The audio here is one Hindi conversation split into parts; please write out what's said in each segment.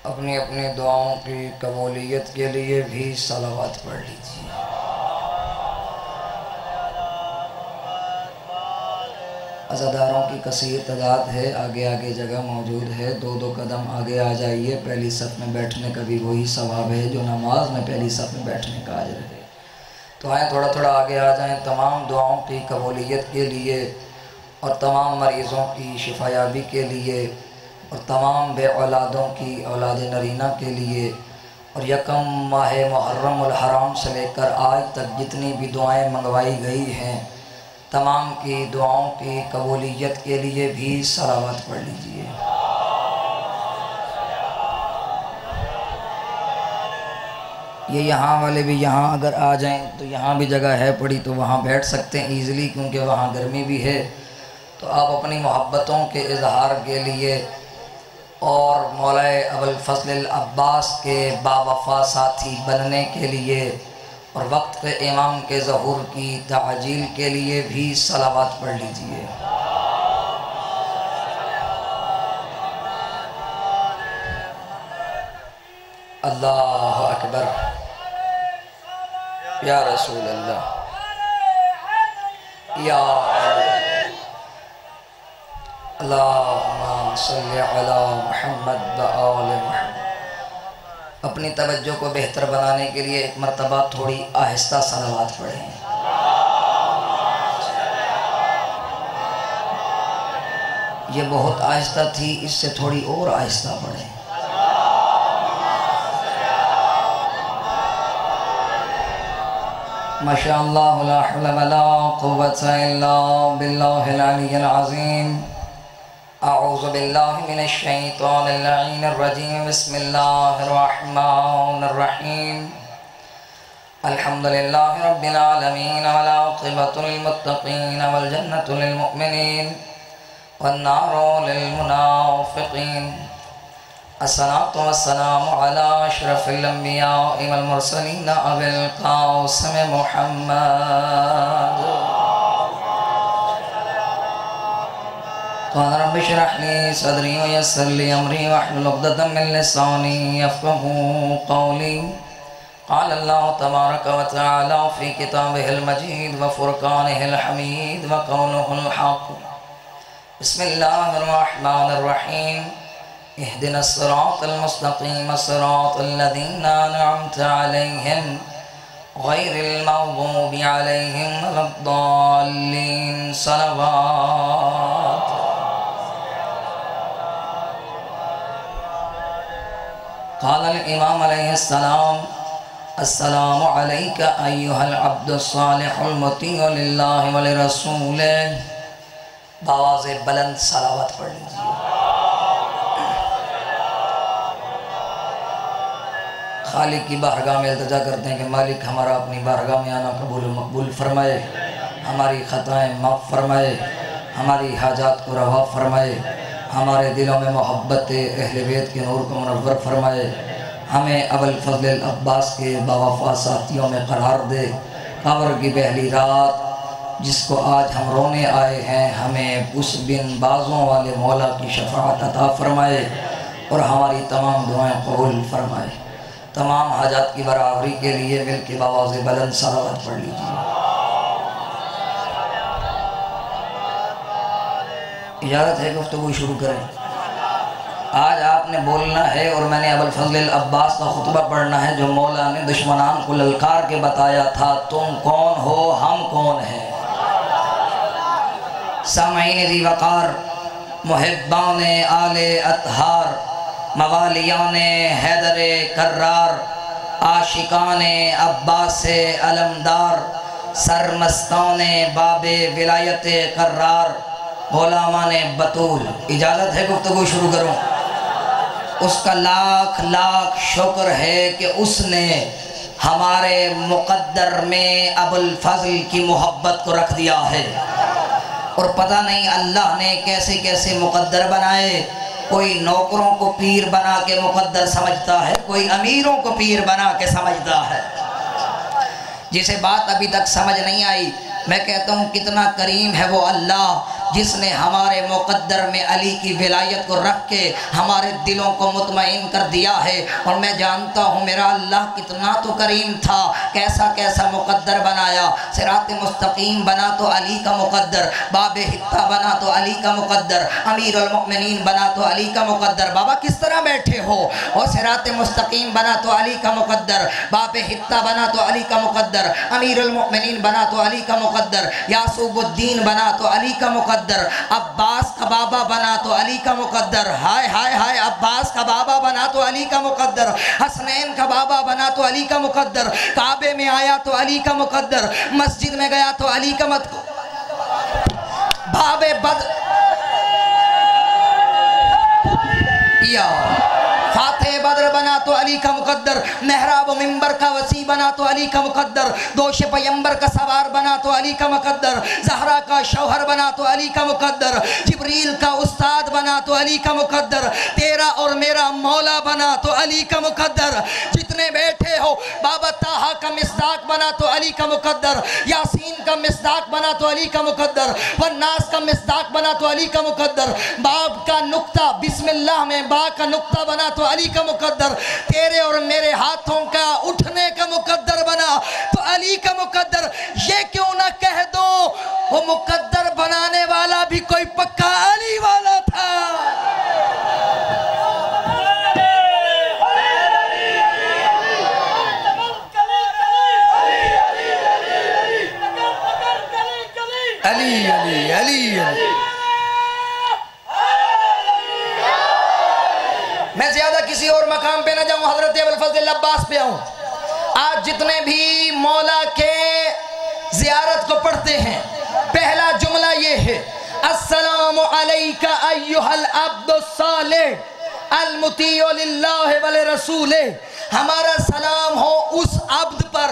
अपनी अपनी दुआओं की कबूलियत के लिए भी सलावत पढ़ लीजिए। अज़ादारों की कसीर तादाद है, आगे आगे जगह मौजूद है, दो दो कदम आगे आ जाइए। पहली सफ़ में बैठने का भी वही सवाब है जो नमाज में पहली सफ़ में बैठने का अजर है। तो आए थोड़ा थोड़ा आगे आ जाएं। तमाम दुआओं की कबूलियत के लिए और तमाम मरीज़ों की शिफायाबी के लिए और तमाम बे औलादों की औलाद नरीना के लिए और यकम माह मुहर्रम उल हराम से लेकर आज तक जितनी भी दुआएं मंगवाई गई हैं तमाम की दुआओं की कबूलियत के लिए भी सलावत पढ़ लीजिए। ये यहाँ वाले भी यहाँ अगर आ जाएं तो यहाँ भी जगह है पड़ी तो वहाँ बैठ सकते हैं ईज़िली, क्योंकि वहाँ गर्मी भी है। तो आप अपनी मोहब्बतों के इजहार के लिए और मौलाए अबुल फज़ल अब्बास के बावफ़ा साथी बनने के लिए और वक्त के इमाम के ज़हूर की ताजील के लिए भी सलावत पढ़ लीजिए। अल्लाह अकबर, या रसूल अल्लाह, या अल्लाहुम्मा सल्लि अला मुहम्मद व आले मुहम्मद। अपनी तवज्जो को बेहतर बनाने के लिए एक मरतबा थोड़ी आहिस्ता सलावत पढ़ें। ये बहुत आहिस्ता थी, इससे थोड़ी और आहिस्ता पढ़ें। माशाअल्लाह ला हौला वला कुव्वता इल्ला बिल्लाहिल अलिय्यिल अज़ीम। अऊज़ु बिल्लाहि मिनश शैतानिर लईनिर रजीम। बिस्मिल्लाहिर रहमानिर रहीम। अल्हम्दुलिल्लाहि रब्बिल आलमीन वल आक़िबतु लिल मुत्तक़ीन वल जन्नतु लिल मुमिनीन वन नारु लिल मुनाफ़िक़ीन। अस्सलातु वस्सलामु अला अशरफिल अंबिया वल मुरसलीन अबिल क़ासिम मुहम्मद। क़ाल रब्बि इश्रह ली सदरी व यस्सिर ली अमरी वहलुल उक़दतम मिन लिसानी यफ़क़हू क़ौली। क़ाल अल्लाहु तबारक व तआला फ़ी किताबिहिल मजीद व फ़ुरक़ानिहिल हमीद व क़ौलुहुल हक़। बिस्मिल्लाहिर रहमानिर रहीम। इहदिनस सिरातल मुस्तक़ीम सिरातल लज़ीना अनअमता अलैहिम गैरिल मग़ज़ूबि अलैहिम वलद्दाल्लीन। सलावत। क़ालल इमाम अलैहिस्सलाम अस्सलामु अलैका अय्युहल अब्दुस सालिहुल मुतीअ लिल्लाहि व लिरसूलिहि। बावाज़े बुलंद सलावत पढ़ लीजिए। खालिक की बारगाह में इल्तिजा करते हैं कि मालिक हमारा अपनी बारगाह में आना कबूल मकबूल फरमाए, हमारी ख़ताएँ माफ़ फरमाए, हमारी हाजात को रवा फरमाए, हमारे दिलों में मोहब्बत अहले बैत के नूर को मुनव्वर फरमाए, हमें अबुल फज़ल अब्बास के बावफ़ा साथियों में करार दे। कब्र की पहली रात जिसको आज हम रोने आए हैं हमें उस बिन बाज़ों वाले मौला की शफ़ाअत अता फरमाए और हमारी तमाम दुआएं कबूल फरमाए। तमाम हाजात की बराबरी के लिए मिल के बावाज़े बुलंद सलावत पढ़ लीजिए। इजाज़त है गुफ्तगू शुरू करें। आज आपने बोलना है और मैंने अबुल फज़ल अब्बास का खुतबा पढ़ना है जो मौला ने दुश्मनान को ललकार के बताया था, तुम कौन हो हम कौन हैं। सामईन ज़ी वक़ार, मुहिब्बान आले अतहार, मवालियान हैदर कर्रार, आशिकान अब्बास अलमदार, सरमस्तान बाबे विलायत कर्रार, गुलामान बतूल। इजाज़त है गुफ्तगू शुरू करूँ। उसका लाख लाख शुक्र है कि उसने हमारे मुक़द्दर में अबुल फज़ल की मोहब्बत को रख दिया है। और पता नहीं अल्लाह ने कैसे कैसे मुक़द्दर बनाए। कोई नौकरों को पीर बना के मुक़द्दर समझता है, कोई अमीरों को पीर बना के समझता है। जिसे बात अभी तक समझ नहीं आई, मैं कहता हूँ कितना करीम है वो अल्लाह जिसने हमारे मुकद्दर में अली की विलायत को रख के हमारे दिलों को मुतमईन कर दिया है। और मैं जानता हूँ मेरा अल्लाह कितना तो करीम था, कैसा कैसा मुकद्दर बनाया। सिरात मुस्तकीम बना तो अली का मुकद्दर, बाब हित्ता बना तो अली का मुकद्दर, अमीरुल मोमिनीन बना तो अली का मुकद्दर। बाबा किस तरह बैठे हो? और सिरात मुस्तकीम बना तो अली का मुकद्दर, बाब हित्ता बना तो अली का मुकद्दर, अमीरुल मोमिनीन बना तो अली का मुकद्दर, यासूबुद्दीन बना तो अली का मुकद्दर, अब्बास का बाबा बना तो अली का मुकद्दर। हाय हाय हाय, अब्बास का बाबा बना तो अली का मुकद्दर, हसनैन का बाबा बना तो अली का मुकद्दर, काबे में आया तो अली का मुकद्दर, मस्जिद में गया तो अली का मत बाबे बद या फाते बद्र बना तो अली का मुकद्दर, मेहराब मिंबर का वसी बना तो अली का मुकद्दर, दोष पैगंबर का सवार बना तो अली का मुकद्दर, जहरा का शौहर बना तो अली का मुकद्दर, जिब्रील का उस्ताद बना तो अली का मुकद्दर, तेरा और मेरा मौला बना तो अली का मुकद्दर। जितने बैठे हो बाबा ताहा का मिस्दाक बना तो अली का मुकद्दर, यासीन का मिस्दाक बना तो अली का मुकद्दर, वन्नास का मिस्दाक बना तो अली का मुकद्दर, बाब का नुक्ता बिस्मिल्लाह में बा का नुक्ता बना तो अली का मुकद्दर, तेरे और मेरे हाथों का उठने का मुकद्दर बना तो अली का मुकद्दर। ये क्यों ना कह दो वो मुकद्दर बनाने वाला भी कोई पक्का अली वाला था। अली अली अली अली। मैं ज्यादा किसी और मकाम पे ना जाऊं, हजरत अबुल फजल अब्बास पे आऊं। आज जितने भी मौला के जियारत को पढ़ते हैं, पहला जुमला ये है, अस्सलामु अलैका अय्युहल अब्दुस सालिह अल मुतीउ लिल्लाहि वल रसूलिह। हमारा सलाम हो उस अब्द पर,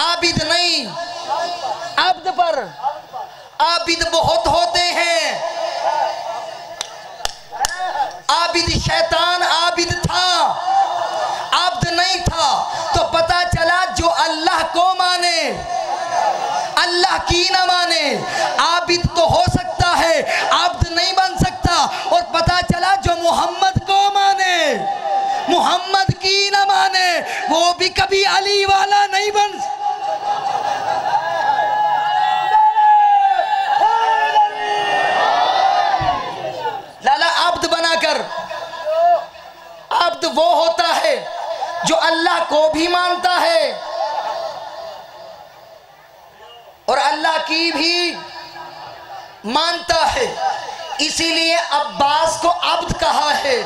आबिद नहीं, अब्द पर। आबिद बहुत होते हैं, आबिद शैतान आबिद था, अब्द नहीं था। तो पता चला जो अल्लाह को माने अल्लाह की ना माने, आबिद तो हो सकता है, अब्द नहीं बन सकता। और पता चला जो मोहम्मद को माने मोहम्मद की ना माने, वो भी कभी अली वाला नहीं बन। लाला अब्द बनाकर, अब्द वो होता है जो अल्लाह को भी मानता है और अल्लाह की भी मानता है। इसीलिए अब्बास को अब्द कहा है।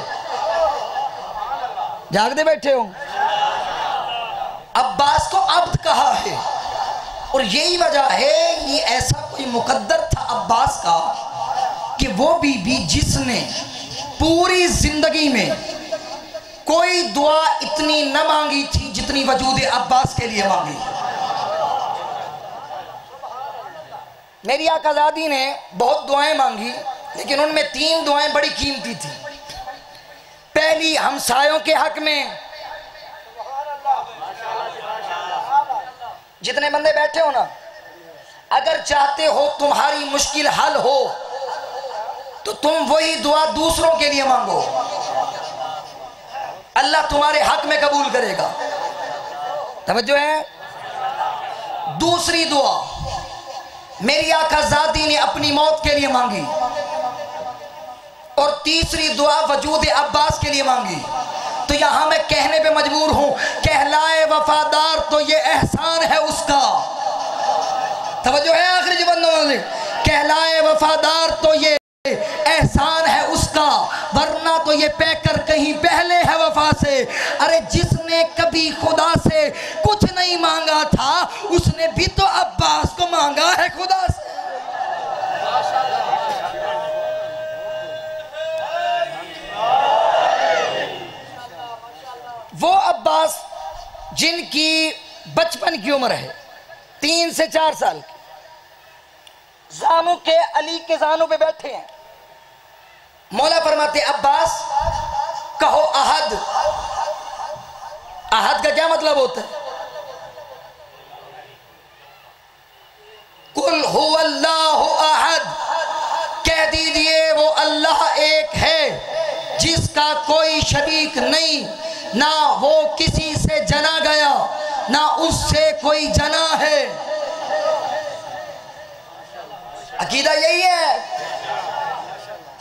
जागते बैठे हो, अब्बास को अब्द कहा है। और यही वजह है, ये ऐसा कोई मुकद्दर था अब्बास का कि वो बीबी जिसने पूरी जिंदगी में कोई दुआ इतनी न मांगी थी जितनी वजूद अब्बास के लिए मांगी। मेरी आकाज़ादी ने बहुत दुआएं मांगी, लेकिन उनमें 3 दुआएं बड़ी कीमती थी। पहली हमसायों के हक में। जितने बंदे बैठे हो ना, अगर चाहते हो तुम्हारी मुश्किल हल हो तो तुम वही दुआ दूसरों के लिए मांगो, अल्लाह तुम्हारे हक में कबूल करेगा। समझो है। दूसरी दुआ मेरी आका ज़ाती ने अपनी मौत के लिए मांगी, और तीसरी दुआ वजूद अब्बास के लिए मांगी। तो यहां मैं कहने पे मजबूर हूं, कहलाए वफादार तो ये एहसान है उसका। समझो है आखिरी बंदों ने, कहलाए वफादार तो ये एहसान है उसका, वरना तो ये पैकर कहीं पहले है वफा से। अरे जिसने कभी खुदा से कुछ नहीं मांगा था, उसने भी तो अब्बास को मांगा है खुदा से। वो अब्बास जिनकी बचपन की उम्र है 3 से 4 साल की, जानू के अली के जानू पे बैठे हैं। मौला फरमाते अब्बास कहो अहद। अहद का क्या मतलब होता है? कुल हुवल्लाहु अहद उसका कोई शरीक नहीं, ना वो किसी से जना गया ना उससे कोई जना है। अकीदा यही है।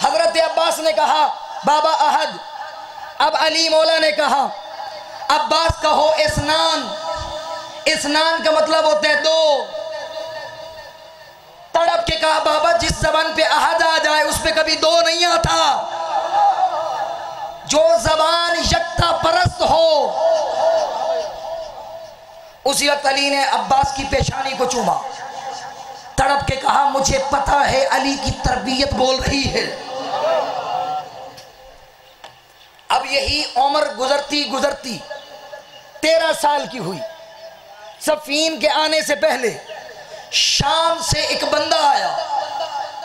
हजरत अब्बास ने कहा बाबा अहद, अब अली मौला ने कहा अब्बास कहो इस्नान। इस्नान का मतलब होता है दो। तड़प के कहा बाबा जिस जबान पे अहद आ जाए उस पे कभी दो नहीं आता। जो जबान यकता परस्त हो। उसी वक्त अली ने अब्बास की पेशानी को चूमा, तड़प के कहा मुझे पता है अली की तरबियत बोल रही है। अब यही उम्र गुजरती गुजरती 13 साल की हुई। सफीन के आने से पहले शाम से एक बंदा आया,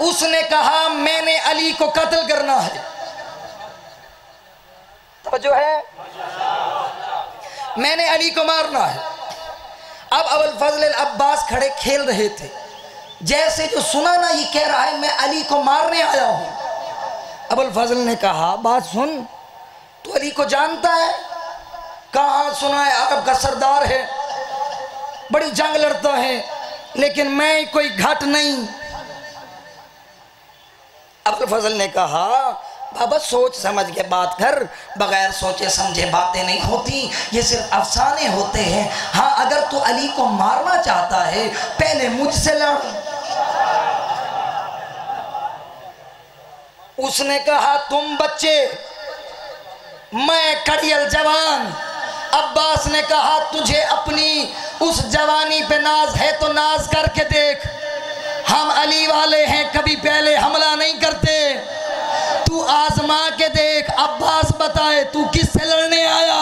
उसने कहा मैंने अली को कत्ल करना है। तो जो है मैंने अली को मारना है। अब अबुल फजल अब्बास खड़े खेल रहे थे, जैसे जो सुना ना ये कह रहा है मैं अली को मारने आया हूं। अबुल फजल ने कहा बात सुन, तू अली को जानता है? कहाँ सुना है, अरब का सरदार है, बड़ी जंग लड़ता है, लेकिन मैं कोई घट नहीं। अबुल फजल ने कहा बाबा सोच समझ के बात कर, बगैर सोचे समझे बातें नहीं होती, ये सिर्फ अफसाने होते हैं। हाँ अगर तू अली को मारना चाहता है पहले मुझसे लड़। उसने कहा तुम बच्चे, मैं कड़ियल जवान। अब्बास ने कहा तुझे अपनी उस जवानी पे नाज है तो नाज करके देख, हम अली वाले हैं, कभी पहले हमला नहीं करते, तू आजमा के देख। अब्बास बताए तू किससे लड़ने आया?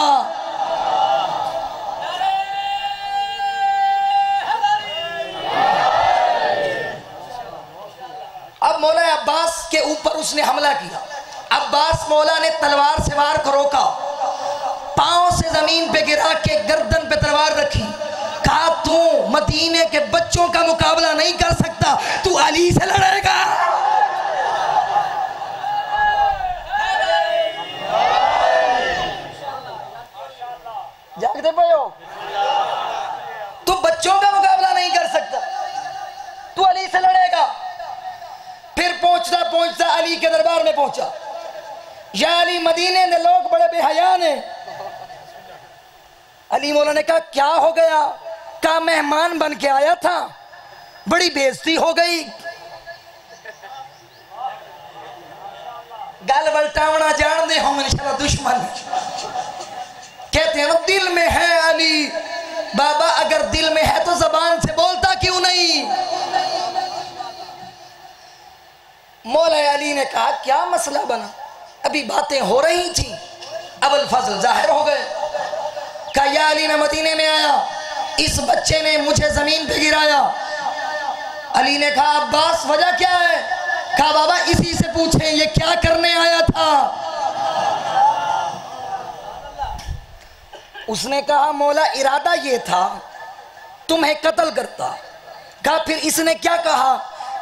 अब मौला अब्बास के ऊपर उसने हमला किया। अब्बास मौला ने तलवार से वार को रोका, पांव से जमीन पे गिरा के गर्दन पे तलवार रखी, कहा तू मदीने के बच्चों का मुकाबला नहीं कर सकता, तू अली से लड़ेगा। जागते भयो, तू बच्चों का मुकाबला नहीं कर सकता, तू अली से लड़ेगा। फिर पहुंचता पहुंचता अली के दरबार में पहुंचा। या अली मदीने में लोग बड़े बेहया ने। अली मौला ने कहा क्या हो गया? कहा मेहमान बन के आया था, बड़ी बेइज्जती हो गई। गल बलटावना जान दे होंगे इंशाल्लाह दुश्मन। कहते हैं ना दिल में है अली। बाबा अगर दिल में है तो जबान से बोलता क्यों नहीं? मौला अली ने कहा क्या मसला बना? अभी बातें हो रही थी। अबुल फजल जाहिर हो गए। कहा या अली मैं मदीने में आया, इस बच्चे ने मुझे जमीन पे गिराया। अली ने कहा अब्बास वजह क्या है? कहा बाबा इसी से पूछें ये क्या करने आया था। उसने कहा मौला इरादा ये था तुम्हें कत्ल करता। कहा फिर इसने क्या कहा?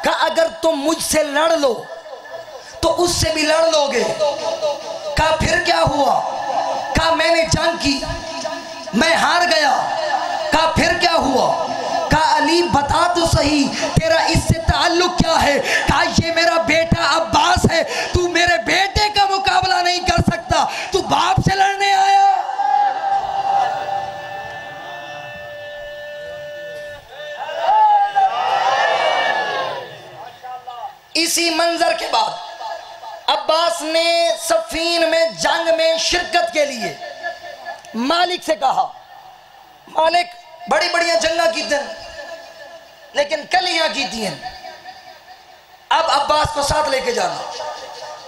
कहा अगर तुम मुझसे लड़ लो तो उससे भी लड़ लोगे। कहा फिर क्या हुआ? कहा मैंने जंग की, मैं हार गया। कहा फिर क्या हुआ? कहा अली बता तो सही तेरा इससे ताल्लुक क्या है? कहा ये मेरा बेटा अब्बास है, तू मेरे बेटे का मुकाबला नहीं कर सकता, तू बाप से लड़ने आया। इसी मंजर के बाद अब्बास ने सफीन में जंग में शिरकत के लिए मालिक से कहा, मालिक बड़ी बढ़िया जंगा की थी लेकिन कलियां की थी, अब अब्बास को साथ लेके जाना।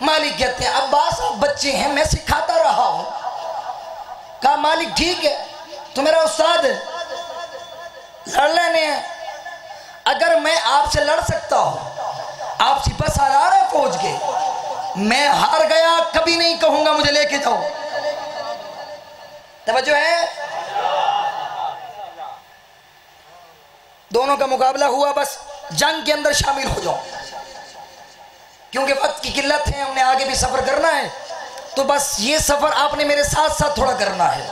मालिक कहते हैं अब्बास आप बच्चे हैं, मैं सिखाता रहा हूं। कहा मालिक ठीक है, तू मेरा उस्ताद है, लड़ लेने हैं। अगर मैं आपसे लड़ सकता हूं, आप सिपह सालार है फौज के, मैं हार गया कभी नहीं कहूंगा मुझे लेके जाओ। तवज्जो है? दोनों का मुकाबला हुआ, बस जंग के अंदर शामिल हो जाओ क्योंकि वक्त की किल्लत है, हमने आगे भी सफर करना है। तो बस ये सफर आपने मेरे साथ साथ थोड़ा करना है।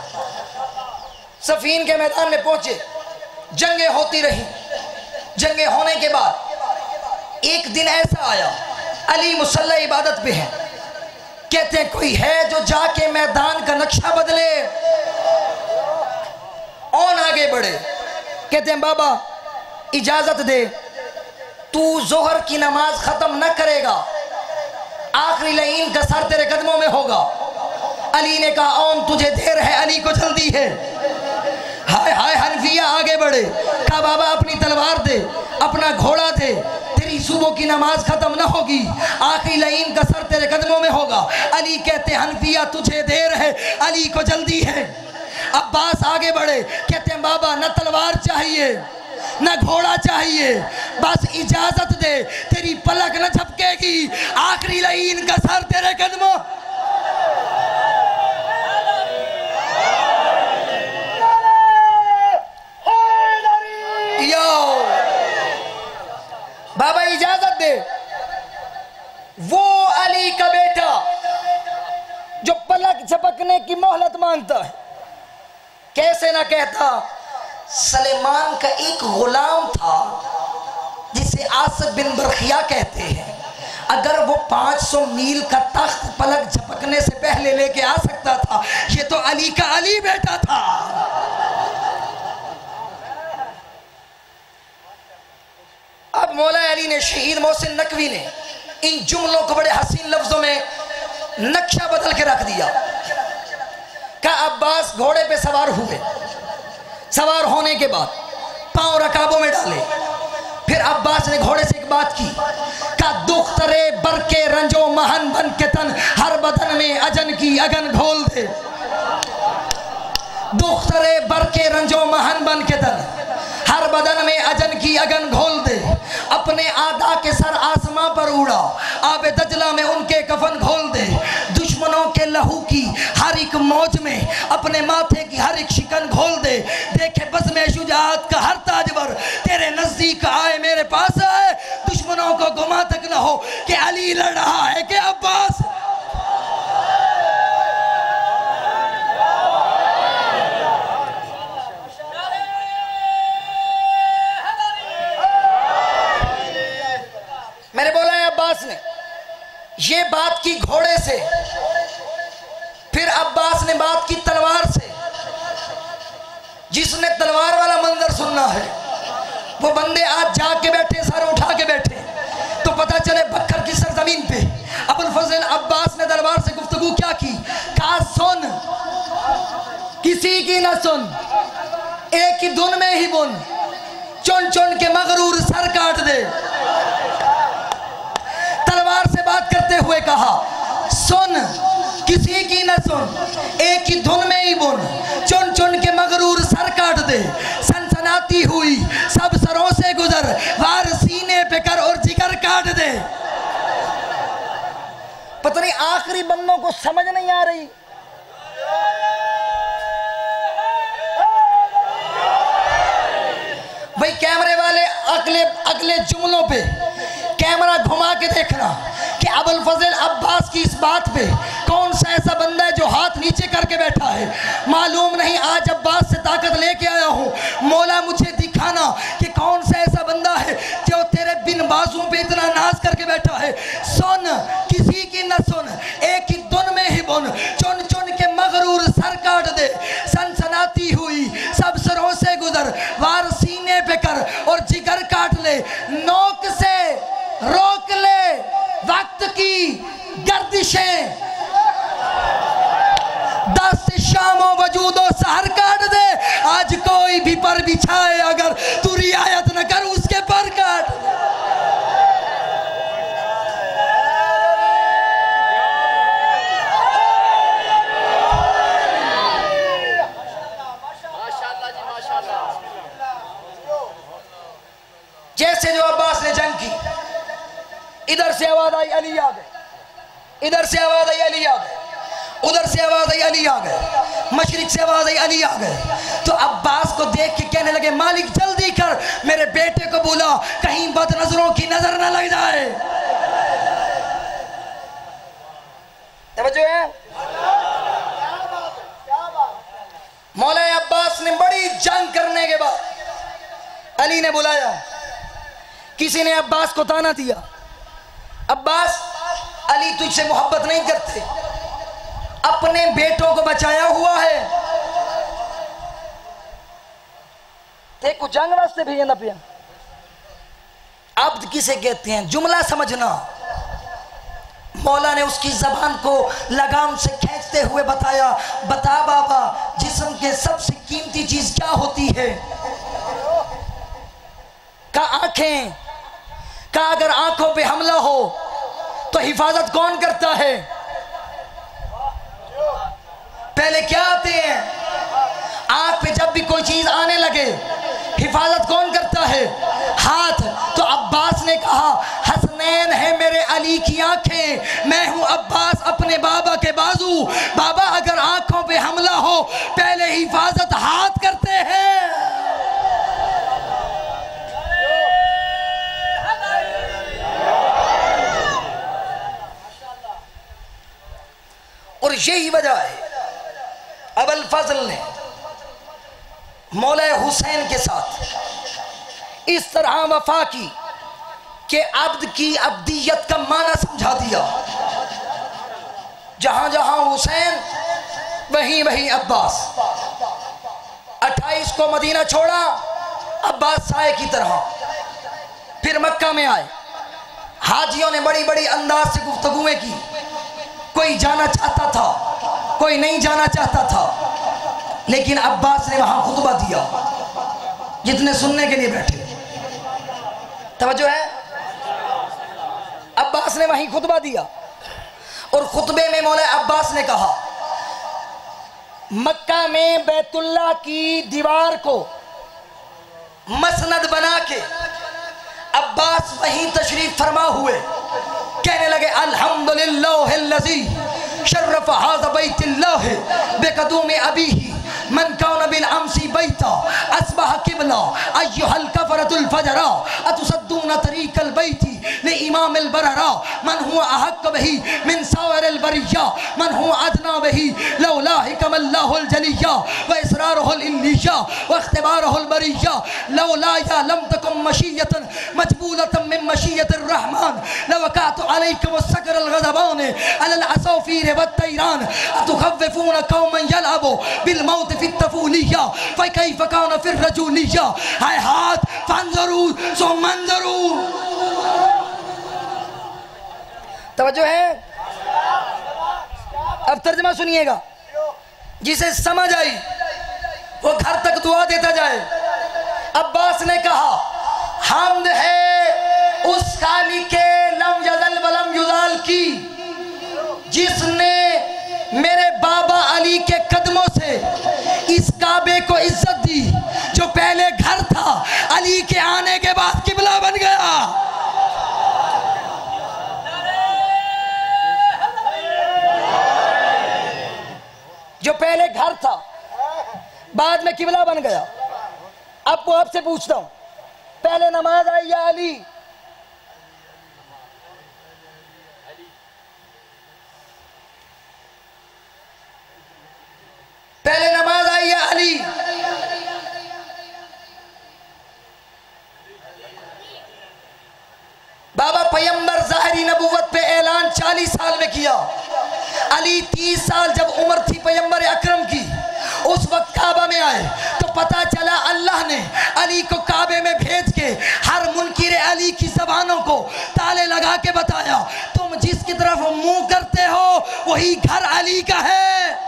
सफीन के मैदान में पहुंचे, जंगें होती रही। जंगें होने के बाद एक दिन ऐसा आया, अली मुसल्ला इबादत पे है। कहते हैं कोई है जो जाके मैदान का नक्शा बदले। और आगे बढ़े, कहते हैं बाबा इजाजत दे, तू जोहर की नमाज खत्म न करेगा, आखिरी लाइन का सर तेरे कदमों में होगा। अली ने कहा ओम तुझे देर है, अली को जल्दी है। हाय हाय हनफिया आगे बढ़े, कहा बाबा अपनी तलवार दे, अपना घोड़ा दे, तेरी सुबह की नमाज खत्म ना होगी, आखिरी लाइन का सर तेरे कदमों में होगा। अली कहते हनफिया तुझे देर है, अली को जल्दी है। अब्बास आगे बढ़े, कहते हैं बाबा न तलवार चाहिए न घोड़ा चाहिए, बस इजाजत दे, तेरी पलक न झपकेगी, आखिरी लाइन का सर तेरे कदमों। बाबा इजाजत दे। वो अली का बेटा जो पलक झपकने की मोहलत मांगता है, कैसे ना कहता। सलेमान का एक गुलाम था जिसे आसिफ बिन बरखिया कहते हैं, अगर वो 500 मील का तख्त पलक झपकने से पहले लेके आ सकता था, ये तो अली का अली बेटा था। अब मौला अली ने, शहीद मोहसिन नकवी ने इन जुमलों को बड़े हसीन लफ्जों में नक्शा बदल के रख दिया। का अब्बास घोड़े पे सवार हुए, सवार होने के बाद पांव रकाबों में डाले। फिर अब्बास ने घोड़े से एक बात की, का दुख्तरे बरके रंजो महन बन के तन, हर बदन में अजन की अगन घोल दे। दुख्तरे बरके रंजो महन बन के तन, हर बदन में अजन की अगन घोल दे। अपने आदा के सर आसमां पर उड़ा, आबे दजला में उनके कफन घोल दे। दुश्मनों के लहू की हर एक मौज में अपने माथे की हर एक शिकन घोल दे। देखे बस में शुजाअत का हर ताजवर तेरे नजदीक आए, मेरे पास आए, दुश्मनों को गुमा तक न हो कि अली लड़ रहा है कि अब्बास। मैंने बोला है अब्बास ने ये बात की घोड़े से, फिर अब्बास ने बात की तलवार से। जिसने तलवार वाला मंजर सुनना है वो बंदे आज जाग के बैठे, सर उठा के बैठे, तो पता चले बक्कर की सरजमीन पे अबुल फजल अब्बास ने दरबार से गुफ्तगू क्या की। कहा सुन, किसी की न सुन, एक ही धुन में ही बुन, चुन चुन के मगरूर सर काट दे। तलवार से बात करते हुए कहा सुन, किसी की न सुन, एक ही धुन में ही बुन, चुन चुन के मगरूर सर काट दे। सनसनाती हुई सब सरों से गुजर, वार सीने पे कर और जिगर काट दे। पता नहीं आखिरी बंदों को समझ नहीं आ रही। भाई कैमरे वाले अगले जुमलों पे कैमरा घुमा के देखना कि अबुल फजल अब्बास की इस बात पे कौन सा ऐसा बंदा है जो हाथ नीचे करके बैठा है। मालूम नहीं आज अब्बास से ताकत लेके आया हूँ, मौला मुझे दिखाना कि कौन सा ऐसा बंदा है जो तेरे बिन बाजू पे इतना नाज करके बैठा है। सुन, किसी की न सुन, एक ही धुन में ही बुन, चुन चुन के मगरूर सर काट दे। सनसनाती हुई सब सरों से गुजर, वार सीने पे कर और जिगर काट ले। नोक से रोक ले वक्त की गर्दिशें, दस्त शामो वजूदो सहर काट दे। आज कोई भी पर बिछाए अगर तू रियायत न कर, उसके पर काट दे। जैसे जो अब्बास ने जंग की, इधर से आवाज आई अली आ गए, इधर से आवाज आई अली आ गए, उधर से आवाज आई अली आ गए, मशरिक से आवाज आई अली आ गए। तो अब्बास को देख के कहने लगे मालिक जल्दी कर, मेरे बेटे को बुला, कहीं बदनजरों की नजर न लग जाए। तवज्जो है? कई जंग करने के बाद अली ने बुलाया। किसी ने अब्बास को ताना दिया, अब्बास अली तुझसे मोहब्बत नहीं करते, अपने बेटों को बचाया हुआ है, देखो जंग वास्ते भेजना पिया। अब्द किसे कहते हैं, जुमला समझना। मौला ने उसकी जबान को लगाम से खींचते हुए बताया, बता बाबा जिस्म के सबसे कीमती चीज क्या होती है? का आंखें। का अगर आंखों पे हमला हो तो हिफाजत कौन करता है? पहले क्या आते हैं? आंख पे जब भी कोई चीज आने लगे हिफाजत कौन करता है? हाथ। तो अब्बास ने कहा हसनैन है मेरे अली की आंखें, मैं हूं अब्बास अपने बाबा के बाजू। बाबा अगर आंखों पे हमला हो पहले हिफाजत हाथ करते हैं। और यही वजह है अबुल फजल ने मौला हुसैन के साथ इस तरह वफा की कि अब्द की अब्दियत का माना समझा दिया। जहां जहां हुसैन वहीं वहीं अब्बास। 28 को मदीना छोड़ा अब्बास साए की तरह। फिर मक्का में आए, हाजियों ने बड़ी बड़ी अंदाज से गुफ्तगुएं की। कोई जाना चाहता था, कोई नहीं जाना चाहता था, लेकिन अब्बास ने वहां खुतबा दिया। जितने सुनने के लिए बैठे, तवज्जो है, अब्बास ने वहीं खुतबा दिया। और खुतबे में मौला अब्बास ने कहा मक्का में बैतुल्लाह की दीवार को मसनद बना के अब्बास वहीं तशरीफ फरमा हुए। कहने लगे अल्हम्दुलिल्लाहिल्लज़ी शर्रफ हाज़ा बैतुल्लाह बिक़दूम अबीही मन कान बिल अमसी बैता अस्बह किबला अय्युहल कफरतुल फजरा अतुसद्दून तरीकल बैती ले इमामिल बररा मन हुआ अहक्क बिही मिन साइरिल बरिया मन हुआ अदना बिही लौलाहि कमल्लाहुल जलिया व इसरारुहुल इल्लिया व इख्तिबारुहुल बरिया लौला या लम तकुम मशियतन मजबूलतन मिन मशियतिर रहमान लवकातु अलैकुम अस्सकरल गज़बान अलल असौफीर व तैरान अतुखव्विफून कौमन यलअबु बिल मौत फित तफूलिया फकैफ कान फिर रजूलिया हाय हाथ फंजरू सो मंजरू। तवज्जो है, अब तर्जमा सुनिएगा, जिसे समझ आई वो घर तक दुआ देता जाए। अब्बास ने कहा हमद है उस खाली के लम यज़ल वलम युज़ाल की जिसने मेरे बाबा अली के कदमों से इस काबे को इज्जत दी जो पहले घर था, अली के आने के बाद किबला बन गया। जो पहले घर था बाद में किबला बन गया। अब वो आपसे पूछता हूं, पहले नमाज आई या अली? पहले नमाज आई या अली? बाबा पैगंबर ज़ाहिरी नबूवत पे ऐलान 40 साल में किया। अली 30 साल जब उम्र थी पैगंबर अकरम की, उस वक्त काबा में आए तो पता चला अल्लाह ने अली को काबे में भेज के हर मुनकिर अली की ज़बानों को ताले लगा के बताया तुम जिसकी तरफ मुंह करते हो वही घर अली का है।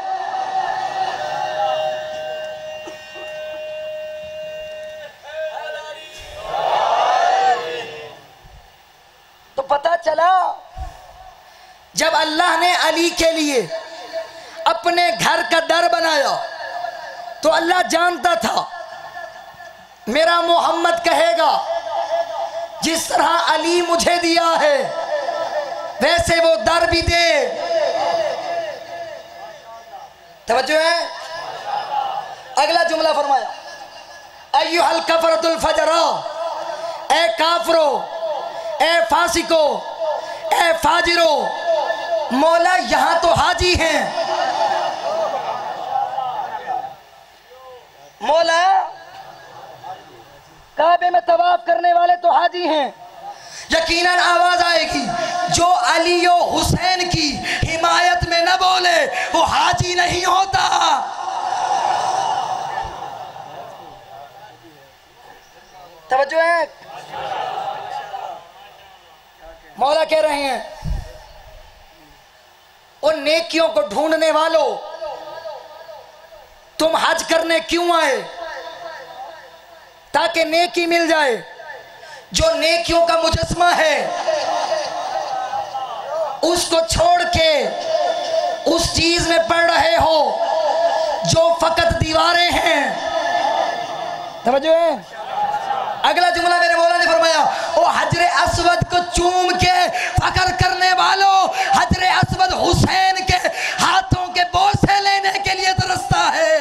तो पता चला जब अल्लाह ने अली के लिए अपने घर का दर बनाया तो अल्लाह जानता था मेरा मोहम्मद कहेगा जिस तरह अली मुझे दिया है वैसे वो दर भी दे। तवज्जो है, अगला जुमला फरमाया अय्युहल कफरतुल फजरा, ए काफरो, ए फासिको, ए फाजिरो। मौला यहां तो हाजी हैं, मौला में तवाफ करने वाले तो हाजी हैं। यकीनन आवाज आएगी, जो अली और हुसैन की हिमायत में न बोले वो हाजी नहीं होता। तवज्जो है। मौला कह रहे हैं, उन नेकियों को ढूंढने वालों, तुम हज करने क्यों आए? ताकि नेकी मिल जाए। जो नेकियों का मुजस्मा है उसको छोड़ के उस चीज में पड़ रहे हो जो फकत दीवारें हैं। समझो है। अगला जुमला मेरे मौला ने फरमाया, ओ हजरे अस्वद को चूम के फकर करने वालों, हजरे अस्वद हुसैन के हाथों के बोसे लेने के लिए तरसता है।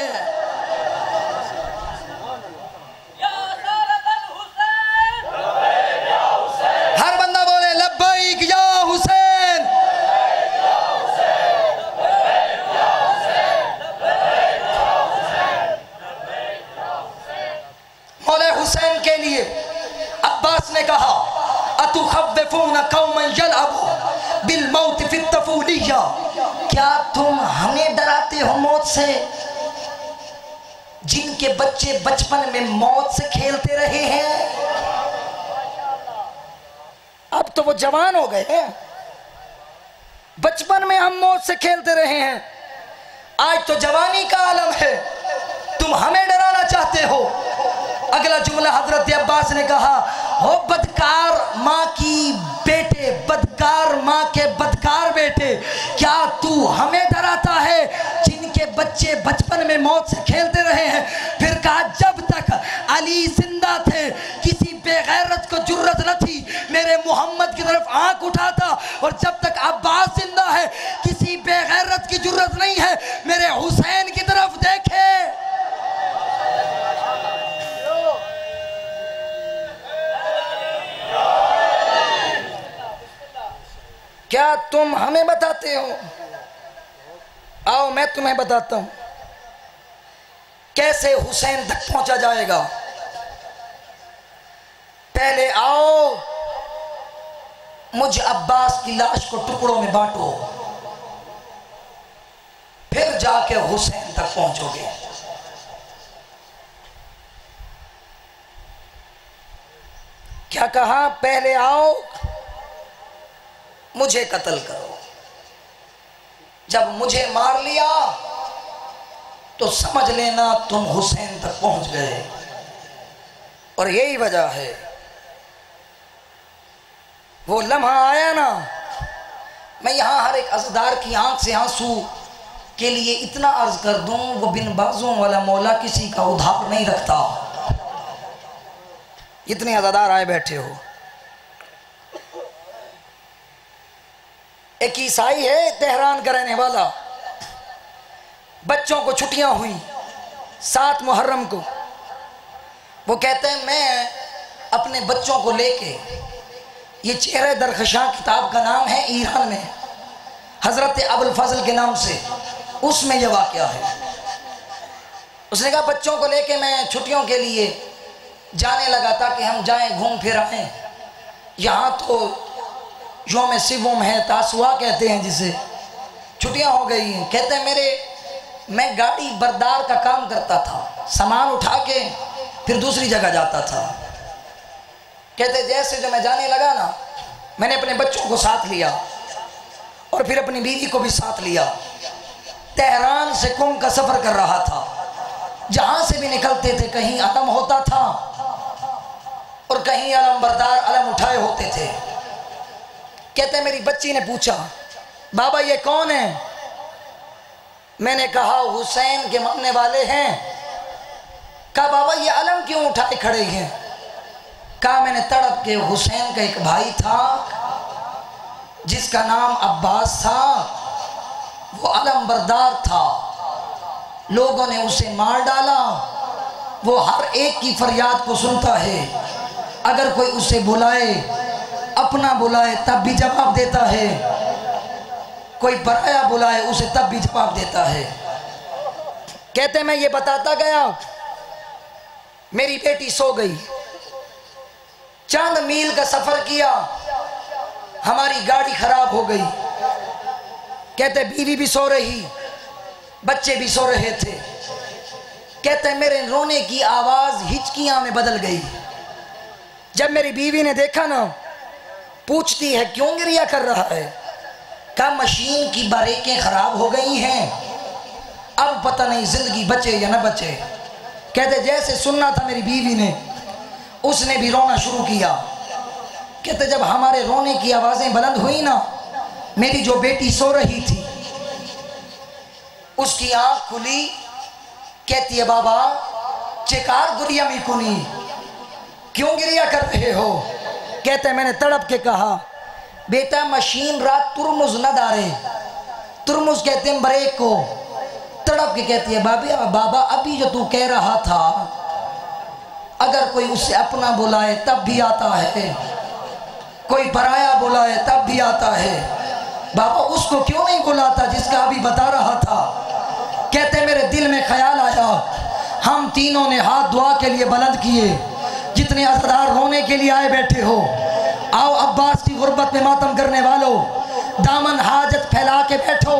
हर बंदा बोले लब्बैक या हुसैन। मौला हुसैन के लिए अब्बास ने कहा, अतुखव्विफून कौमन यलअबू बिल मौत फी तफूलिया, क्या तुम हमें डराते हो मौत से जिनके बच्चे बचपन में मौत से खेलते रहे हैं? अब तो वो जवान हो गए हैं, बचपन में हम मौत से खेलते रहे हैं, आज तो जवानी का आलम है, तुम हमें डराना चाहते हो। अगला जुमला हजरत अब्बास ने कहा, हो बदकार माँ की बेटे, बदकार माँ के बदकार बेटे, क्या तू हमें डराता है जिनके बच्चे बचपन में मौत से खेलते रहे हैं? फिर कहा, जब तक अली जिंदा थे किसी बेगैरत को जुर्रत न थी मेरे मोहम्मद की तरफ आंख उठाता, और जब तक अब्बास जिंदा है किसी बेगैरत की जुर्रत नहीं है मेरे हुसैन की तरफ देखे। क्या तुम हमें बताते हो? आओ मैं तुम्हें बताता हूं कैसे हुसैन तक पहुंचा जाएगा। पहले आओ मुझ अब्बास की लाश को टुकड़ों में बांटो, फिर जाके हुसैन तक पहुंचोगे। क्या कहा? पहले आओ मुझे कत्ल करो, जब मुझे मार लिया तो समझ लेना तुम हुसैन तक पहुंच गए। और यही वजह है, वो लम्हा आया ना, मैं यहां हर एक अज़दार की आंख से आंसू के लिए इतना अर्ज कर दूं, वो बिन बाजों वाला मौला किसी का उधार नहीं रखता। इतने अज़दार आए बैठे हो। एक ईसाई है तेहरान का रहने वाला, बच्चों को छुट्टियां हुई 7 मुहर्रम को, वो कहते हैं मैं अपने बच्चों को लेके, ये चेहरे दरखशां किताब का नाम है ईरान में, हजरत अबुल फजल के नाम से, उसमें यह वाक़या है। उसने कहा बच्चों को लेके मैं छुट्टियों के लिए जाने लगा था कि हम जाएं घूम फिर आएँ। यहाँ तो योम सिवम है, तासुआ कहते हैं जिसे, छुट्टियां हो गई हैं। कहते हैं मैं गाड़ी बरदार का काम करता था, सामान उठा के फिर दूसरी जगह जाता था। कहते जैसे जो मैं जाने लगा ना, मैंने अपने बच्चों को साथ लिया और फिर अपनी बीवी को भी साथ लिया। तेहरान से कुम का सफ़र कर रहा था, जहाँ से भी निकलते थे कहीं अलम होता था और कहीं अलम बरदार अलम उठाए होते थे। कहते मेरी बच्ची ने पूछा, बाबा ये कौन है? मैंने कहा हुसैन के मानने वाले हैं। कहा बाबा ये अलम क्यों उठाए खड़े हैं? कहा मैंने तड़प के, हुसैन का एक भाई था जिसका नाम अब्बास था, वो अलम बरदार था, लोगों ने उसे मार डाला, वो हर एक की फरियाद को सुनता है, अगर कोई उसे बुलाए, अपना बुलाए तब भी जवाब देता है, कोई पराया बुलाए उसे तब भी जवाब देता है। कहते मैं ये बताता गया, मेरी बेटी सो गई, चंद मील का सफर किया, हमारी गाड़ी खराब हो गई। कहते बीवी भी सो रही, बच्चे भी सो रहे थे। कहते मेरे रोने की आवाज हिचकियां में बदल गई। जब मेरी बीवी ने देखा ना, पूछती है क्यों गिरिया कर रहा है? कहा मशीन की ब्रेकें खराब हो गई हैं, अब पता नहीं जिंदगी बचे या न बचे। कहते जैसे सुनना था मेरी बीवी ने, उसने भी रोना शुरू किया। कहते जब हमारे रोने की आवाजें बुलंद हुई ना, मेरी जो बेटी सो रही थी उसकी आंख खुली। कहती है बाबा चिकार गुरिया में कुनी, क्यों गिरिया कर रहे हो? कहते मैंने तड़प के कहा बेटा मशीन रात तुरमुज न डारे, तुरमुज कहते हैं ब्रेक को। तड़प के कहती है बाबा अभी जो तू कह रहा था, अगर कोई उससे अपना बुलाए तब भी आता है, कोई पराया बुलाए तब भी आता है, बाबा उसको क्यों नहीं बुलाता जिसका अभी बता रहा था? कहते मेरे दिल में ख्याल आया, हम तीनों ने हाथ दुआ के लिए बुलंद किए। जितने अज़दार रोने के लिए आए बैठे हो, आओ अब्बास की गुर्बत में मातम करने वालों, दामन हाजत फैला के बैठो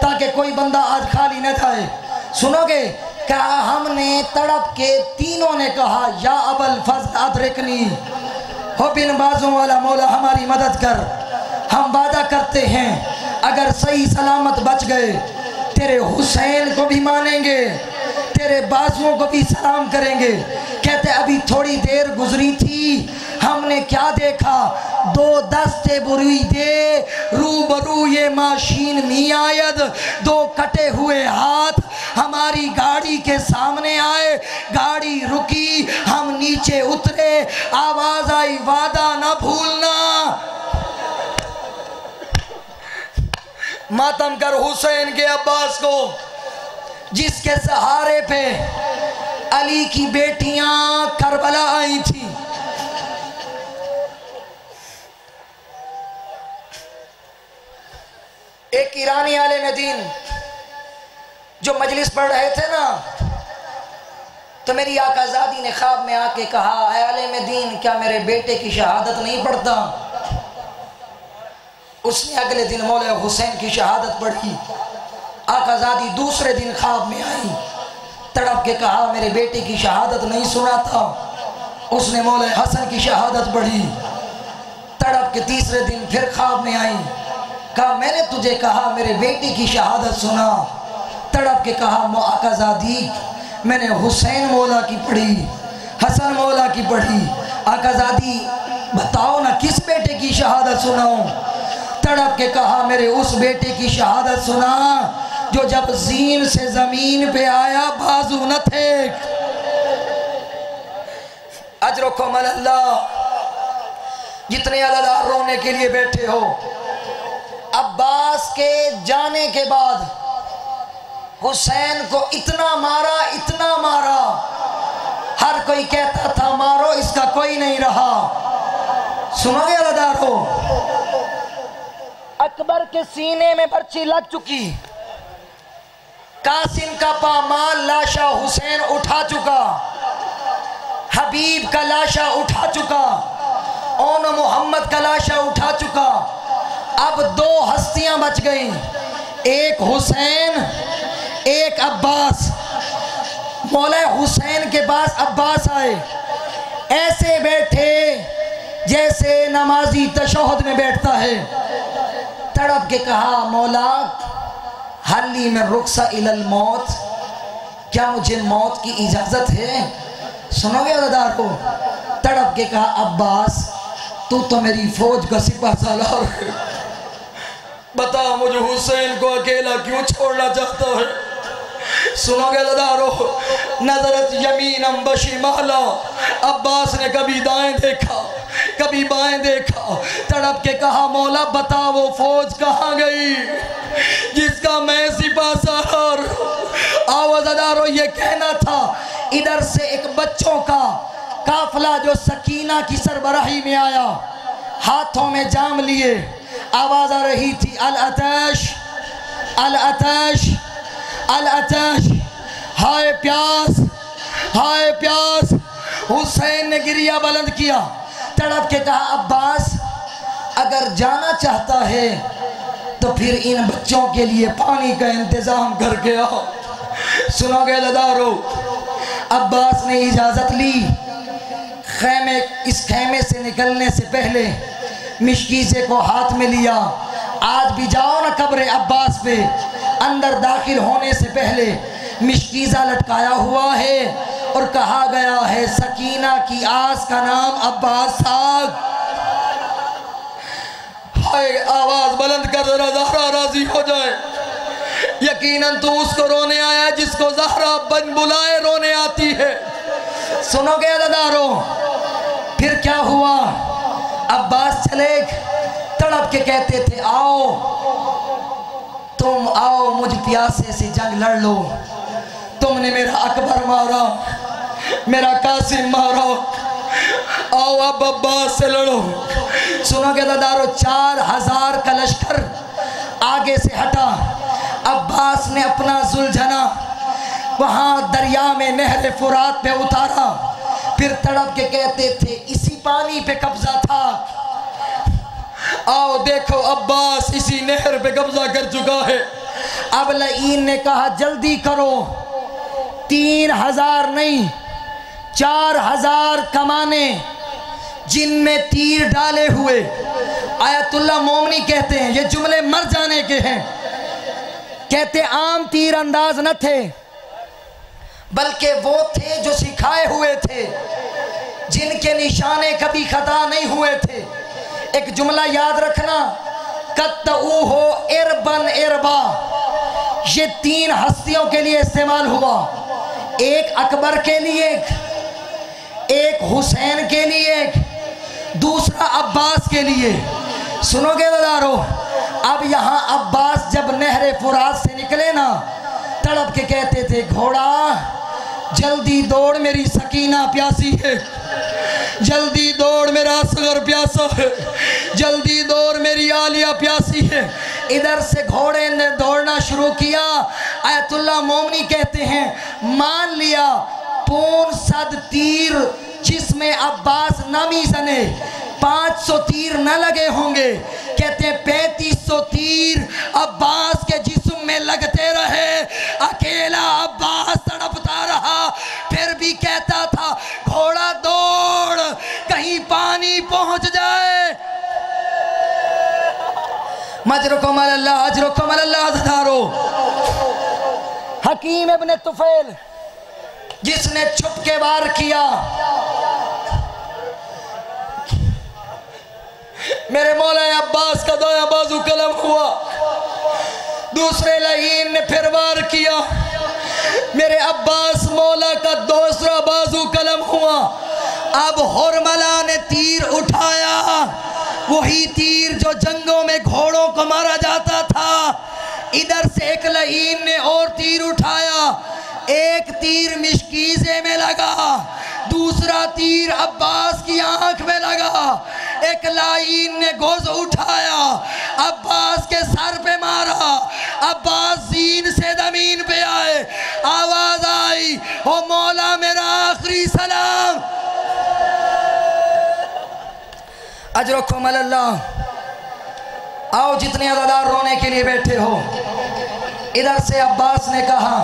ताकि कोई बंदा आज खाली न जाए। सुनोगे? कहा हमने तड़प के तीनों ने कहा या अबल फज़ल अदरिकनी, हो बिन बाजों वाला मौला हमारी मदद कर। हम वादा करते हैं अगर सही सलामत बच गए तेरे हुसैन को भी मानेंगे, तेरे बाजुओं को भी सलाम करेंगे। कहते अभी थोड़ी देर गुजरी थी, हमने क्या देखा? दो दस्ते बुरी दे रूबरू ये माशीन मियायद, दो कटे हुए हाथ हमारी गाड़ी के सामने आए। गाड़ी रुकी, हम नीचे उतरे, आवाज आई वादा ना भूलना। मातम कर हुसैन के अब्बास को, जिसके सहारे पे अली की बेटियां करबला आई थी। एक ईरानी आलिम दीन जो मजलिस पढ़ रहे थे ना, तो मेरी आकाज़ादी ने ख्वाब में आके कहा ऐ आलिम दीन क्या मेरे बेटे की शहादत नहीं पढ़ता? उसने अगले दिन मौला हुसैन की शहादत पढ़ी। आकाज़ादी दूसरे दिन ख्वाब में आई, तड़प के कहा मेरे बेटे की शहादत नहीं सुना था। उसने मौला हसन की शहादत पढ़ी। तड़प के तीसरे दिन फिर ख्वाब में आई, कहा मैंने तुझे कहा मेरे बेटे की शहादत सुना। तड़प के कहा आकाज़ादी मैंने हुसैन मौला की पढ़ी, हसन मौला की पढ़ी। आकाज़ादी बताओ ना किस बेटे की शहादत सुनाऊं? तड़प के कहा मेरे उस बेटे की शहादत सुना जो जब जीन से जमीन पे आया बाजू न थे। अजरुकुम अल्लाह। जितने अल्लाह रोने के लिए बैठे हो, अब्बास के जाने के बाद हुसैन को इतना मारा, इतना मारा, हर कोई कहता था मारो इसका कोई नहीं रहा। सुनोगे अल्लाह हो? अकबर के सीने में बर्छी लग चुकी, कासिम का पामाल लाशा हुसैन उठा चुका, हबीब का लाशा उठा चुका, ओन मोहम्मद का लाशा उठा चुका। अब दो हस्तियां बच गई, एक हुसैन एक अब्बास। मौला हुसैन के पास अब्बास आए, ऐसे बैठे जैसे नमाजी तशहुद में बैठता है। तड़प के कहा मौला हली में रुखसा इलल मौत, क्या मुझे मौत की इजाजत है? सुनोगे अदादार को? तड़प के कहा अब्बास तू तो मेरी फौज का सिपा सालार है, बता मुझे हुसैन को अकेला क्यों छोड़ना चाहता है? सुनोगे अदादारो? नजरत यमीनम बशिमाला, अब्बास ने कभी दाएं देखा कभी बाएं देखा। तड़प के कहा मौला बता वो फौज कहाँ गई जिसका मैं सिपा सालार। आवाज़दारो ये कहना था इधर से एक बच्चों का काफिला जो सकीना की सरबराही में आया, हाथों में जाम लिए, आवाज आ रही थी अल अतश अल अतश अल अतश, हाय प्यास हाय प्यास। हुसैन ने गिरिया बुलंद किया, तड़प के कहा अब्बास अगर जाना चाहता है तो फिर इन बच्चों के लिए पानी का इंतज़ाम करके आओ। सुनोगे लदारो, अब्बास ने इजाज़त ली। इस खैमे से निकलने से पहले मिशकीज़े को हाथ में लिया। आज भी जाओ ना कब्र अब्बास पे, अंदर दाखिल होने से पहले मिशकीज़ा लटकाया हुआ है और कहा गया है सकीना की आस का नाम अब्बास साहब। हाय आवाज़ बुलंद कर जरा, ज़हरा राजी हो जाए। यकीनन तू उसको रोने आया जिसको ज़हरा बन बुलाए रोने आती है। सुनोगे अदादारो, फिर क्या हुआ? अब्बास चले तड़प के कहते थे आओ तुम आओ मुझ प्यासे से जंग लड़ लो। तुमने मेरा अकबर मारा, मेरा कासिम मारा, आओ अब अब्बास से लड़ो। सुनोगे दादारो, 4000 का लश्कर आगे से हटा। अब्बास ने अपना जुलझना वहाँ दरिया में नहर फुरात पे उतारा। फिर तड़प के कहते थे इसी पानी पे कब्जा था, आओ देखो अब्बास इसी नहर पे कब्जा कर चुका है। अब लईन ने कहा जल्दी करो, 3000 नहीं 4000 कमाने जिनमें तीर डाले हुए। आयतुल्लाह मोमनी कहते हैं ये जुमले मर जाने के हैं। कहते आम तीर अंदाज न थे बल्कि वो थे जो सिखाए हुए थे, जिनके निशाने कभी खता नहीं हुए थे। एक जुमला याद रखना, कत्तऊ हो इरबन इरबा, ये 3 हस्तियों के लिए इस्तेमाल हुआ। एक अकबर के लिए, एक हुसैन के लिए, दूसरा अब्बास के लिए। सुनोगे दादारो, अब यहाँ अब्बास जब नहर फुरात से निकले ना, तड़प के कहते थे घोड़ा जल्दी दौड़ मेरी सकीना प्यासी है, जल्दी दौड़ मेरा असगर प्यासा है, जल्दी दौड़ मेरी आलिया प्यासी है। इधर से घोड़े ने दौड़ना शुरू किया। आयतुल्लाह मोमनी कहते हैं मान लिया पूर्ण सद तीर जिसमें अब्बास नामी सने 500 तीर न लगे होंगे। कहते हैं 3500 तीर अब्बास के जिस्म में लगते रहे। अकेला अब्बास तड़पता रहा, फिर भी कहता था घोड़ा दौड़ कहीं पानी पहुंच जाए। मजरुकुम अल्लाह अजरुकुम अल्लाह ज़दारो। हकीम इब्न तुफैल जिसने छुप के वार किया, मेरे मौला अब्बास का दाया बाजू कलम हुआ। दूसरे लईन ने फिर वार किया, मेरे अब्बास मौला का दूसरा बाजू कलम हुआ। अब हुरमला ने तीर उठाया, वही तीर जो जंगों में घोड़ों को मारा जाता था। इधर से एक लईन ने और तीर उठाया, एक तीर मिशकीज़े में लगा, दूसरा तीर अब्बास की आंख में लगा। एक लाइन ने गोज़ उठाया, अब्बास के सर पे मारा। अब्बास जीन से ज़मीन पे आए, आवाज आई ओ मौला मेरा आखिरी सलाम। अजरुकुम अल्लाह। आओ जितने अज़ादार रोने के लिए बैठे हो। इधर से अब्बास ने कहा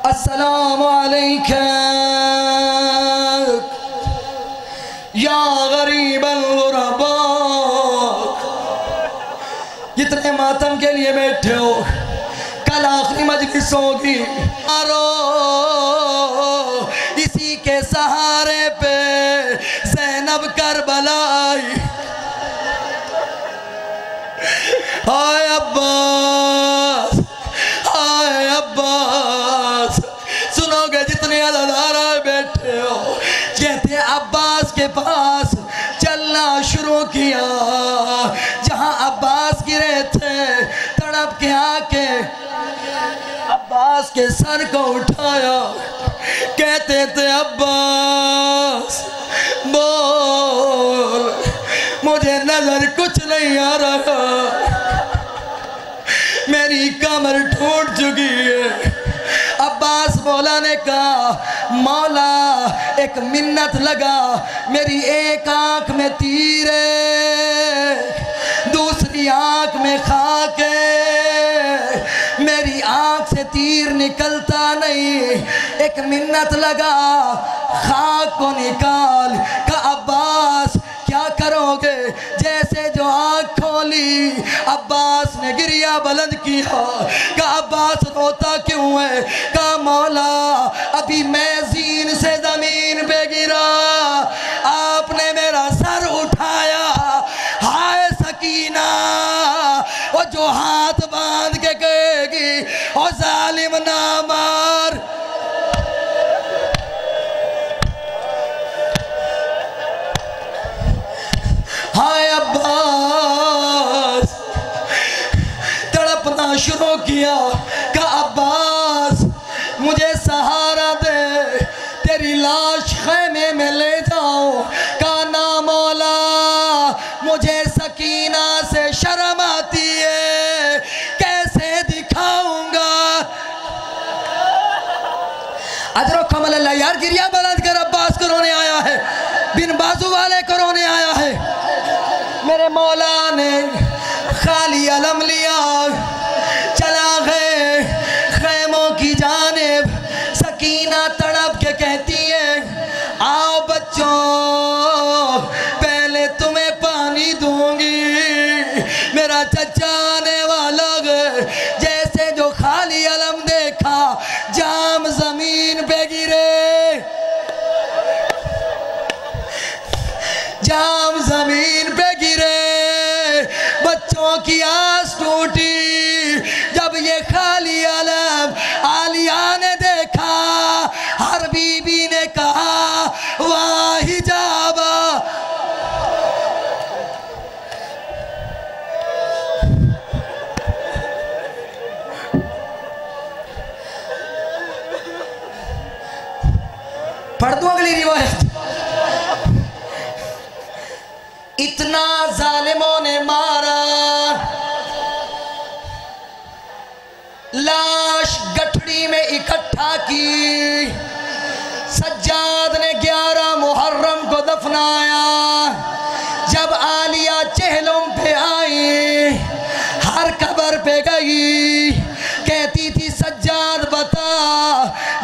अस्सलामु अलैकुम या गरीबल गुरबा। जितने मातम के लिए बैठे हो, कल आखिरी मजलिस होगी, मारो इसी के सहारे पे ज़ैनब करबला आई। हाय अब्बास, हाय अब्बास। सुनोगे जितने अज़ादारा बैठे हो, कहते अब्बास के पास चलना शुरू किया। जहां अब्बास गिरे थे, तड़प के आके अब्बास के सर को उठाया। कहते थे अब्बास बोल, मुझे नजर कुछ नहीं आ रहा, मेरी कमर टूट चुकी है। अब्बास अब्बास मौला ने कहा मौला एक मिन्नत लगा, मेरी एक आंख में तीर है, दूसरी आंख में खाक है, मेरी आंख से तीर निकलता नहीं, एक मिन्नत लगा खाक को निकाल। का अब्बास क्या करोगे? जैसे जो आंख खोली अब्बास ने गिरिया बुलंद किया। का अब्बास रोता क्यों है? का मौला अभी मैं जीन से जमीन पे गिरा, आपने मेरा सर उठाया, हाय सकीना, वो जो हाथ बांध के कहेगी ओ जालिम ना मार। हाय अब्बास तड़पना शुरू किया। का अब्बास मुझे सहारा दे, तेरी लाश खैमे में ले जाओ। का ना मौला मुझे सकीना से शर्म आती है, कैसे दिखाऊंगा। अजरो कमल अल्लाह यार गिरिया बुलंद कर, अब्बास को रोने आया है, बिन बाजू वाले को रोने आया है। मेरे मौला ने खाली अलम लिया, चला गए खैमों की जानिब। सकीना तड़प के कहती है आओ बच्चों पहले तुम्हें पानी दूंगी, मेरा चचा आने वाला है। जैसे जो खाली अलम देखा जाम जमीन पे गिरे, जाम जमीन पे गिरे, बच्चों की आस टूटी। जब ये खाली अलम आलिया ने देखा, हर बीबी ने कहा वाह हिजाबा। पढ़ दो अगली रिवायत। इतना जालिमों ने मारा, लाश गठड़ी में इकट्ठा की। सज्जाद ने 11 मुहर्रम को दफनाया। जब आलिया चेहलम पे आई, हर कब्र पे गई, कहती थी सज्जाद बता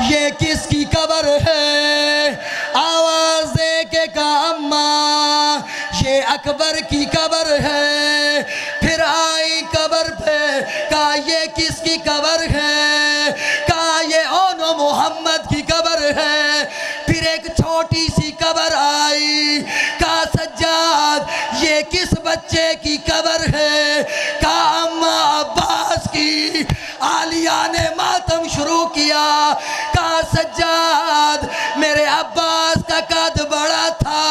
ये किसकी कब्र है? आवाज दे के कहा अम्मा ये अकबर की कब्र है। फिर आई कब्र पे, कहा ये किसकी कब्र है? कहा ये ओनो मोहम्मद की कब्र है। फिर एक छोटी सी कब्र आई, कहा सज्जाद ये किस बच्चे की कब्र है? कहा अम्मा अब्बास की। आलिया ने मातम शुरू किया। कहा सज्जाद मेरे अब्बास का कद बड़ा था,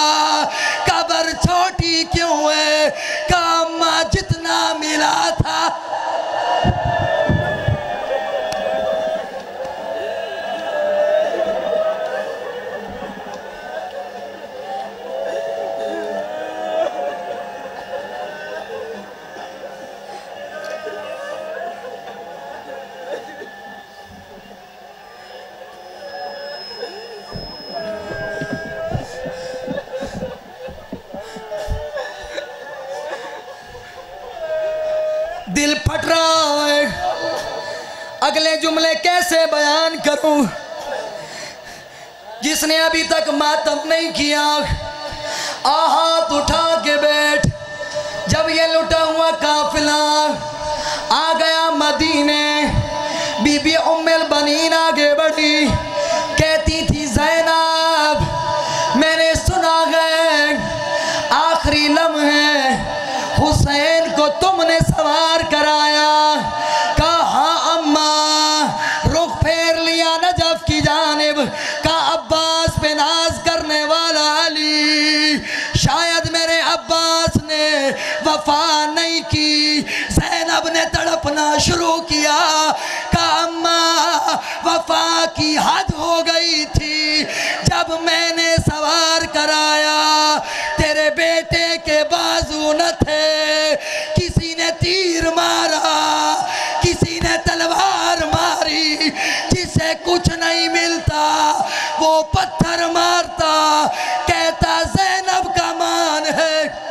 कब्र छोटी क्यों है? कहा अम्मा जितना मिला था। दिल फट रहा है, अगले जुमले कैसे बयान करूं? जिसने अभी तक मातम नहीं किया हाथ उठा के बैठ। जब ये लुटा हुआ काफिला आ गया मदीने, बीबी उम्मुल बनीन आगे बढ़ी, कहती थी ज़ैनब मैंने सुना है आखिरी लम्हे हुसैन को तुमने सवार कराया। कहा अम्मा, रुख फेर लिया नजफ की जानिब। का अब्बास पे नाज करने वाला अली, शायद मेरे अब्बास ने वफा नहीं की। ज़ैनब ने तड़पना शुरू किया। का अम्मा वफा की हद हो गई थी। जब मैंने सवार कराया तेरे बेटे के बाजू न थे, किसी ने तीर मारा, किसी ने तलवार मारी, जिसे कुछ को पत्थर मारता, कहता ज़ैनब का मान है।